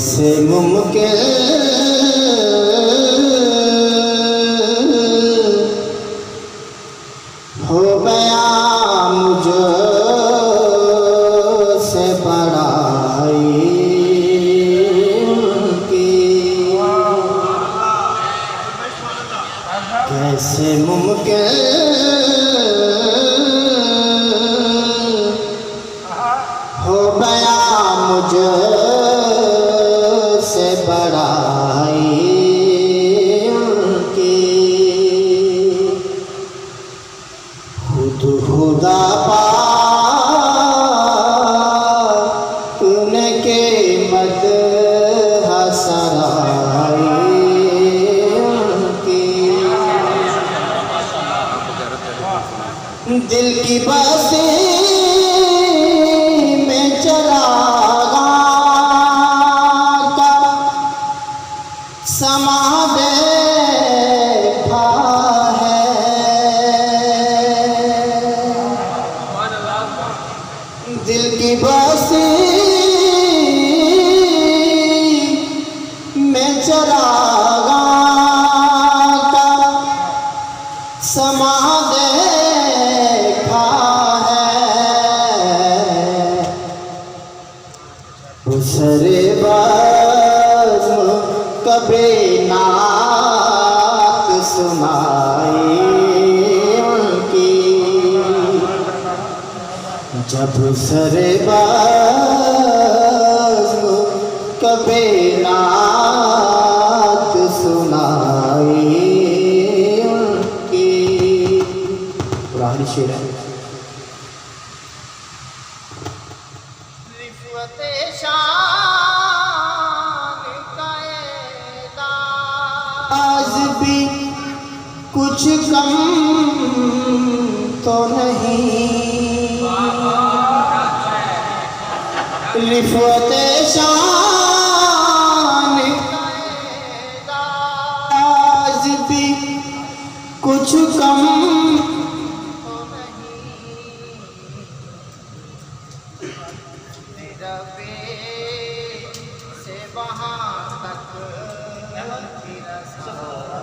कैसे मुमकिन हो गया मुझसे बड़ाई उनकी, कैसे मुमकिन हो गया मुझसे बड़ाई उनकी। खुद खुदा पाक उनके मदह सराई उनकी। दिल की बसी में चरागा का समा देखा है। दिल की बसी में चरागा का समा देखा है। उसरे बज़्म कभी नात सुनाई उनकी, जब उसरे बज़्म कभी नात सुनाई उनकी। पुरानी शेर है। आज भी कुछ कम तो नहीं, रिफ़ते शान आज भी कुछ कम तो नहीं। से वहाँ तक की रसाई।